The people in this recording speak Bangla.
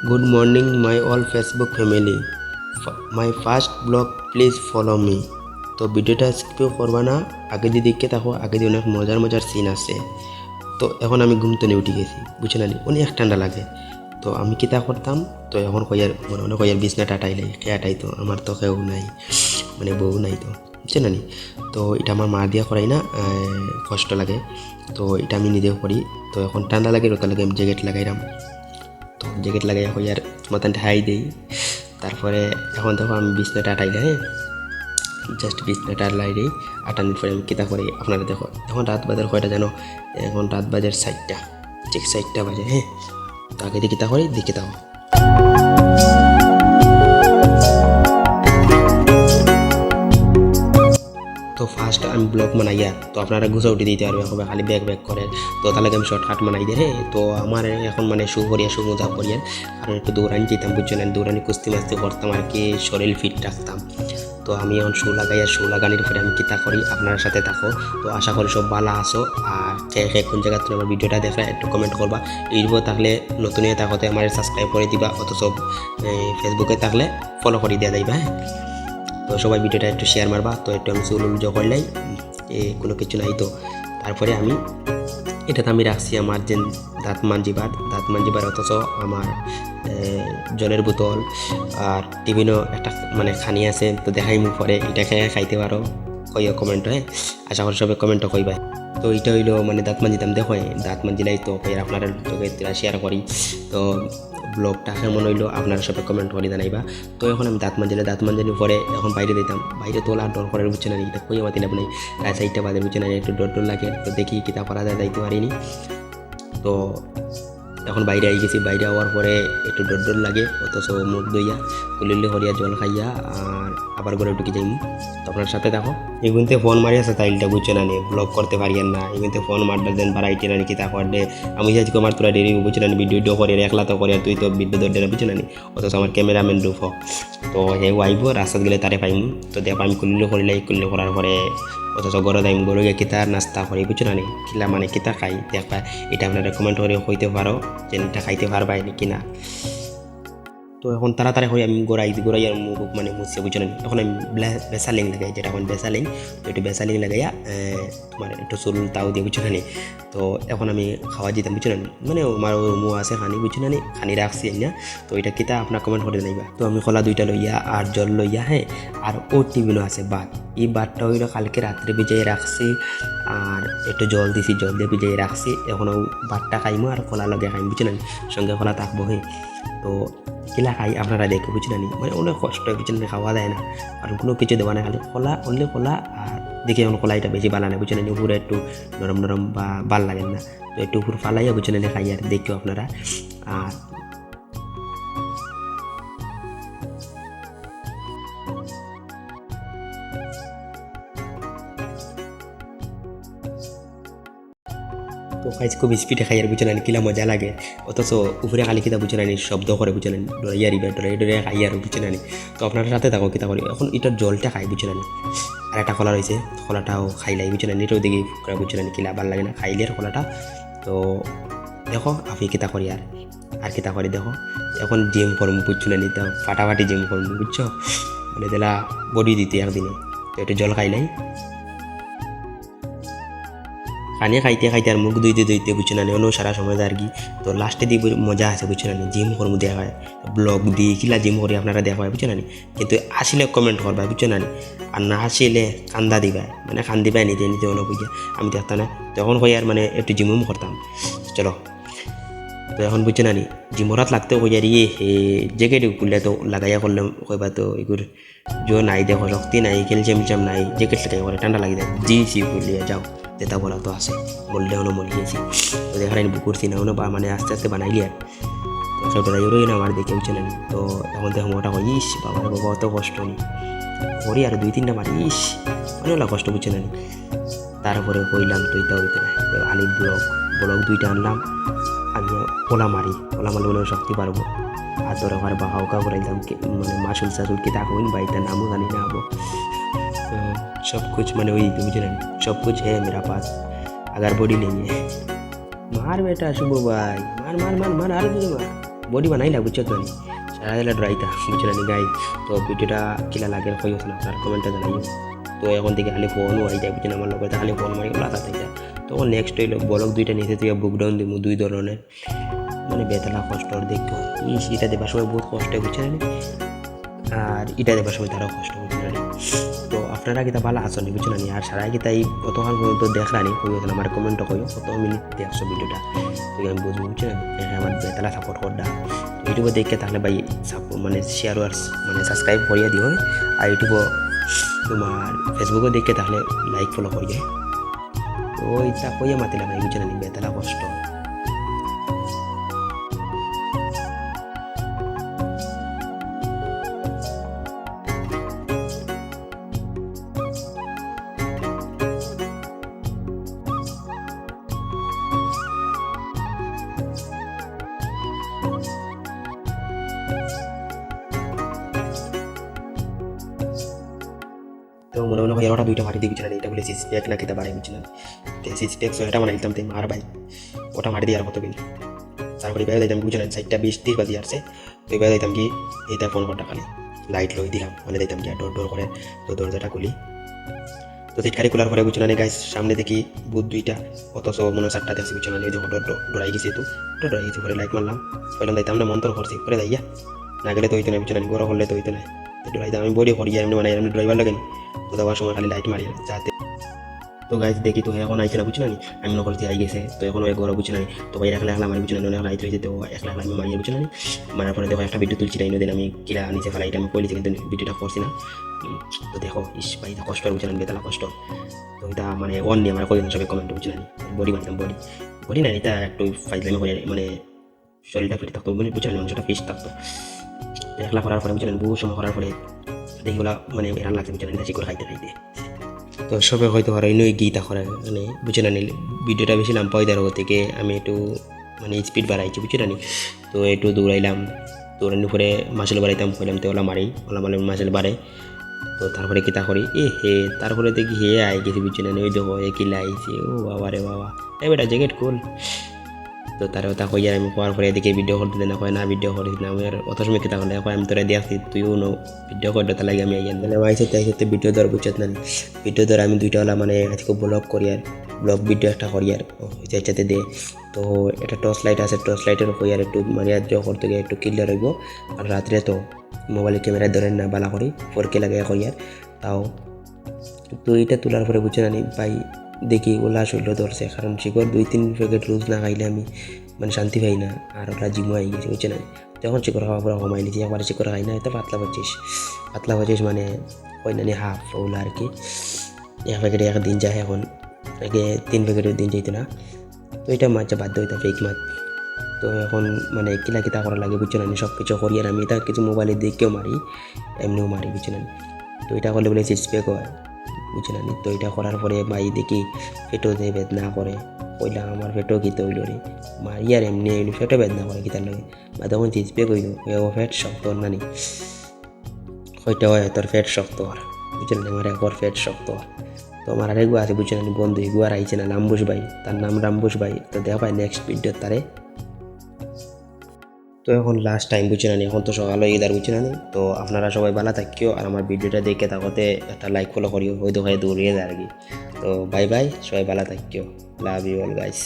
Good morning, my all Facebook family. My first blog, please follow me. তো ভিডিওটা স্কিপ করবা না, আগে দিয়ে দেখতে থাকো, আগে দিয়ে অনেক মজার মজার সিন আছে। তো এখন আমি ঘুম থেকে উঠে গেছি, বুঝে নানি অনেক ঠান্ডা লাগে। তো আমি কিতা করতাম, তো এখন কইয়ার মনে মনে কইয়ার বিছনা টাটাইলাই, খেয়াটাই তো আমার তো কেউ নাই, মানে বউ নাই তো, বুঝছে নানি। তো এটা আমার মা দিয়া করাই না, কষ্ট লাগে। তো এটা আমি নিজেও করি। তো এখন ঠান্ডা লাগে, রোতা লাগে, আমি জ্যাকেট লাগাইলাম। তো জ্যাকেট লাগাই হইয়ার মাথান ঠাই দিই। তারপরে এখন দেখো আমি বিছনাটা আটাইলে, হ্যাঁ, জাস্ট বিছনাটা লাই দিই। আটানোর পরে আমি কিতা করি আপনারা দেখো। এখন রাত বাজার কয়টা জানো? এখন রাত বাজার 4টা, ঠিক 4টা বাজে, হ্যাঁ। তো আগে দিয়ে কিতা করি দেখে দাও। তো ফার্স্ট আমি ব্লগ বানাইয়া, তো আপনারা গুছা উঠে দিতে পারবে হবে, খালি ব্যাগ ব্যাগ করে। তো তাহলে আমি শর্টকাট বানাই দিই, হ্যাঁ। তো আমার এখন মানে শু করিয়া শু মোজা করিয়া, কারণ একটু দৌড়ানি যেতাম, বুঝছেন, দৌড়ানি কুস্তি মাস্তি করতাম আর কি, শরীর ফিট রাখতাম। তো আমি এখন শু লাগাইয়া, শু লাগানির পরে আমি কিতা করি আপনার সাথে থাকো। তো আশা করি সব ভালো আসো। আর কে কোন জায়গা তুমি আমার ভিডিওটা দেখলে একটু কমেন্ট করবা। ইউটিউবে থাকলে নতুন থাকতে আমার সাবস্ক্রাইব করে দিবা, অথচ ফেসবুকে থাকলে ফলো করে দেওয়া যাইবা, হ্যাঁ। তো সবাই ভিডিওটা একটু শেয়ার মারবা। তো একটু আমি চুল করলাই, কোনো কিছু নাই। তো তারপরে আমি এটাতে আমি রাখছি আমার যে দাঁত মানজিবার, অথচ আমার জলের বোতল আর টিফিনও একটা মানে খানি আছে। তো দেখাই মুখ পরে এটা খেয়ে খাইতে পারো, কইও কমেন্ট, হ্যাঁ। আশা করি সবাই কমেন্টও কইবা। তো এটা হইলো মানে দাঁত মানজিতাম, দেখো দাঁত মানজিলাই তো আপনারা শেয়ার করি। তো ব্লগটা কেমন হইলো আপনারা সবাই কমেন্ট করে জানাইবা। তো এখন আমি দাঁত মানজানি পরে এখন বাইরে দিতাম, বাইরে তোলা ডর করার বুঝছে না, এটা কই আমার দিলাম নাই, রাত 4টা বাজে, বুঝছে না, একটু ডর লাগে। তো দেখি কিতা করা যায়, যাইতে পারিনি। তো এখন বাইরে আই গেছি, বাইরে হওয়ার পরে একটু ডর লাগে, অথচ মুখ দইয়া কুলিলে হরিয়া জল খাইয়া আর আবার ঘরে ঢুকে যাই। তো আপনার সাথে দেখো এগুনতে ফোন মারি আছে, তাইলটা বুঝছে না, ব্লগ করতে পারিয়েন না, এগুনতে ফোন মারটা দেন বাড়াইতে না কি তা করলে আমি যাচ্ছি আমার তোরা ডেরি, বুঝছে না, ভিডিও করে একলা তো করে, তুই তো ভিডিও দরডে বুঝছে না, অথচ আমার ক্যামেরাম্যান রূপ। তো হে আইব রাস্তাত গেলে তারে পাইম। তো দেখ আমি কুলিলে করার পরে অথচ গড়ে যাইম, গড়ে গিয়ে কিতা নাস্তা করি, বুঝছো না, কিলা মানে কিতা খাই দেখবা। এটা আপনারা কমেন্ট করে হইতে পারো যে এটা খাইতে পারবা নাকি না। তো এখন তাড়াতাড়ি হয়ে আমি গোড়াই আর মুখ মানে মুছে, বুঝছো না। এখন আমি বেসালিং লাগাই, যেটা এখন বেসালিং। তো একটু বেসালিং লাগাইয়া তোমার একটু চুল তাও দিয়ে, বুঝছো না। তো এখন আমি খাওয়া যেতাম, বুঝছো না, মানে আমার মু আছে খানি, বুঝছো না, খানি রাখছি না। তো এটা কিতা আপনার কমেন্ট করে জানাইবা। তো আমি কলা 2টা লইয়া আর জল লইয়া, হ্যাঁ। আর ও টিফিনও আছে ভাত, এই ভাতটা হইলো কালকে রাত্রে ভিজাই রাখছি, আর একটু জল দিছি, জল দিয়ে ভিজাই রাখছি। এখন ও ভাতটা খাইমো আর কলা লগে খাইম, বুঝছো না, সঙ্গে কলা থাকবো, হ্যাঁ। তো কিলা খাই আপনারা দেখে, বুঝছেন, মানে অনেক কষ্ট হয়, বুঝছেন, খাওয়া যায় না, কারণ কোনো কিছু দেওয়া না, খালি কলা, অনলি কলা। আর দেখে এখন কলা এটা বেশি ভালো না, বুঝছেন, উপরে একটু নরম নরম বা ভাল লাগে না। তো একটু উপর ফালাইয়া, বুঝছেন, খাই আর দেখো আপনারা। আর তো খাইছি খুব স্পিডে খাই আর, বুঝছেন, কিলা মজা লাগে। অথচ উপরে খালি কিতা, বুঝছেন, শব্দ করে, বুঝছেন, ডরাইয়া রিবা ডরে খাই আর, বুঝছেন। তো আপনার সাথে থাকো কিতা করি, এখন এটার জলটা খাই, বুঝছেন। আর একটা কলা রয়েছে, কলাটাও খাইলাই, বুঝছেন, এটাও দেখি ফুকরা, বুঝছেন, কিলা ভাল লাগে না খাইলে আর কলাটা। তো দেখো আপনি কিতা করি আর কিতা করি দেখো। এখন জিম করবো, বুঝছো না, তো ফাটাফাটি জিম করবো, বুঝছো, মানে দিলা বডি দিতে একদিনে। তো একটু জল খাইলাই, খানিয়ে খাইতে আর মুখ ধুইতে, বুঝছো না, অন্য সারা সময় আর কি। তো লাস্টে দিয়ে মজা আছে, বুঝছো না, জিম করবো দেখা হয়, ব্লগ দিই কিলা জিম করি আপনারা দেখা হয়, বুঝছো না। কিন্তু আসলে কমেন্ট করবা, বুঝছো না, আর না আসলে কান্দা দিবা, মানে কান্দিবাই নিজে অন্য বুঝে আমি দেখতাম না। তখন কই আর মানে একটু জিমুম করতাম, চলো। তো এখন বুঝছো না, জিমরাত লাগতে কই আর জ্যাকেট খুললে তো লাগাইয়া করলে কইবা, তো এগুর জো নাই, দেখো শক্তি নাই, ক্যালসিয়াম নাই, জ্যাকেট লাগাই করে ঠান্ডা লাগি যায়, জি খুলিয়ে যাও, যেটা বলা তো আছে, বললে হলো মরিয়েছি। তো দেখার করছি না হলো, বা মানে আস্তে আস্তে বানাইলি আর সেটা ইউরোই না আমার দেখে, বুঝছেন। তো এখন দেখো মোটা কই, ইস বাবা অত কষ্ট নেই করি, আর 2-3টা মারি, ইস মানে ওলা কষ্ট, বুঝছেন। তারপরে কইলাম তো এটা হইতে না, আনি ব্লগ 2টা আনলাম, আমি ওলা মারলে মনে শক্তি পারবো। আর তোর আবার বাহাউকা করাইলাম, মানে মাসুল সাসুল কি তা কইন বা এটা নামও জানি না হবো। सब कुछ मैंने वही मुझे सब कुछ है मेरा पास, अगर बॉडी नहीं है। मार बेटा शुभ भाई, मार मार मार मार, आर मुझे मार। বডি বানাইলা বুঝছো তো সারা দিলা ড্রাইতা বুঝছো না গাই। তো ভিডিওটা কিলা লাগে কইও না আপনার কমেন্টে জানাইও। তো এখন থেকে খালি ফোন হয়ে যায় বুঝছেন আমার লোকের খালি ফোন মারি লাতা থাকে। তখন নেক্সট হইলো ব্লগ দুইটা নিতে তুই বুক ডাউন দিব দুই ধরনের মানে বেতলা কষ্টর দেখো এটা দেবার সময় বহুত কষ্ট বুঝছেন আর এটা দেবার সময় তারাও কষ্ট বুঝছেন। তো আপনারা কিতা ভালো আসেন বুঝছেন আর সারা কিতা এই কতক্ষণ পর্যন্ত দেখলানি কইও আমার কমেন্টও কইও কত মিনিট দেখছো ভিডিওটা তুই আমি বুঝবো বুঝছেন আমার বেতলা সাপোর্ট করডা ইউটিউবে দেখে তাহলে ভাই মানে শেয়ার আর মানে সাবস্ক্রাইব করিয়া দিও আর ইউটিউবে তোমার ফেসবুকে দেখে তাহলে লাইক ফলো করিয়ে। তো এটা কইয়া মাতিলাম ভাই বুঝছেন বেতলা কষ্ট। তো মনে মনে হয় ওটা দুইটা মাটি দিয়ে বিছানা এটা বলে সিক্স প্যাক না খেতে পারে বুঝলেন। তো সিক্স প্যাক এটা মানে একদম আর ভাই ওটা মাটি দিয়ে আর কত দিন তারপরে বেড়ে দিতাম বুঝলেন 4:20 বাজে আসছে। তো বেড়ে দিতাম কি এইটা 15 টাকা খালি লাইট লই দিলাম মানে দিতাম কি ডোর ডোর করে তো দরজাটা খুলি। তো সিটকারি খোলার পরে বুঝলেন গাইস সামনে দেখি বুধ দুইটা অথচ মনে 4টা দেখছি বুঝলেন এই দেখো ডোরাই গেছে তো ডোরাই গেছে পরে লাইট মারলাম পরে দিতাম না মন্ত্র করছি পরে যাইয়া না গেলে তো হইতো না বুঝলেন গরম হলে তো হইতো না ডোরাই আমি বডি করি এমনি মানে এমনি ড্রাইভার লাগেনি তো দেওয়ার সময় খালি লাইট মারি যাতে। তো গাইজ দেখি তো এখন আইছে না বুঝছি না আমি মনে করছি আই গেছে তো এখন ঘরে বুঝছি না তো ভাই একলা একলা মারি বুঝছি না অনেক লাইট হয়েছে তো একলা একলা আমি মারিয়ে বুঝছি না মারার পরে দেখো একটা ভিডিও তুলছি না দিন আমি কিলা নিচে ফেলাই এটা আমি কইছি কিন্তু ভিডিওটা করছি না। তো দেখো ইস ভাই কষ্ট বুঝছি না বেতলা কষ্ট। তো এটা মানে অন নিয়ে আমরা কই সবাই কমেন্ট বুঝছি না বডি বানাতাম বডি বডি না এটা একটু ফাইজলামি করে মানে শরীরটা ফিট থাকতো বুঝছি না মানুষটা ফিস থাকতো একলা করার পরে বুঝছি না বহু সময় করার পরে দেখিগুলা মানে এরান লাগছে বুঝছি না শিকড় খাইতে খাইতে। তো সবে হয়তো আর নই গীতা করে মানে বুঝে না নিলে ভিডিওটা বেশি লাম্পা হয়ে দেওয়ার থেকে আমি একটু মানে স্পিড বাড়াইছি বুঝে না নি। তো একটু দৌড়াইলাম দৌড়ানোর পরে মাসেল বাড়াইতাম কইলাম তো ওলা মারি মাসেল বাড়ে। তো তারপরে কিতা করি হে তারপরে দেখি হে আই গেছি বুঝছে না ওই দেখো এ কিলা আইছে ও বাবা রে বাবা এ বেটা জ্যাকেট খুল। তো তার কথা কইয়া আমি কোয়ার পরে এদিকে ভিডিও করতে না কয় না ভিডিও করিস না আমি আর অত সময় কিতা করলে কয় আমি তোরা দেখছি তুইও নো ভিডিও করতে তার লাগে আমি আইয়ান মানে আইসে তাই সাথে ভিডিও ধর বুঝছত না ভিডিও ধর আমি দুইটা হলা মানে আজকে ব্লগ করি আর ব্লগ ভিডিও একটা করি আর চাইতে দে। তো একটা টর্চ লাইট আছে টর্চ লাইটের কই আর একটু মানে ভিডিও করতে গিয়ে একটু ক্লিয়ার হইব আর রাত্রে তো মোবাইলের ক্যামেরা ধরেন না বালা করি 4K লাগে করি আর তাও। তো এটা তোলার পরে বুঝছে না ভাই দেখি ওলা শৈল ধরছে কারণ শিকড় 2-3 প্যাকেট রোজ না খাইলে আমি মানে শান্তি পাই না আর ওটা জিমো আই গেছে বুঝছে না। যখন শিকড় খাওয়া পুরো কমাই নিয়েছি একবারে শিকড় খাই না এটা পাতলা পঁচিশ মানে ওই নানি হাফ ওলা আর কি এক প্যাকেটে একদিন যায় এখন আগে 3 প্যাকেটের দিন যাইতো না। তো এটা মাছ বাধ্য হইতা ফেক মাছ। তো এখন মানে কিতা করা লাগে বুঝছে না সব কিছু করি আর আমি এটা কিছু মোবাইলে দেখেও মারি এমনিও মারি বুঝছে না। তো এটা করলে বলে সিক্স প্যাক হয় বুঝছে না। তো এটা করার পরে ভাই দেখি পেটও যে বেদনা করে কইলা আমার পেটও কি তৈল রে মারি আর এমনি এমনি পেটও বেদনা করে কিতার লাগে বা তখন সিক্স প্যাক হইল ও ফ্যাট শক্ত নানি হয়তো হয় তোর ফ্যাট শক্ত আর বুঝছে না আমার একবার ফ্যাট শক্ত। তো আমার আরেক আছে বুঝছে না বন্ধু এগুয়ার আইছে না রামবুস ভাই তার নাম রামবুস ভাই। তো দেখা পাই নেক্সট ভিডিও তারে। তো এখন লাস্ট টাইম বুঝছে না এখন তো সকাল হয়ে গেদার বুঝছে না তো আপনারা সবাই ভালো থাকিও আর আমার ভিডিওটা দেখে তাকতে একটা লাইক ফলো করিও হয়তো দৌড়িয়ে যায় আর কি। তো বাই বাই সবাই ভালো থাকিও লাভ ইউ অল গাইস।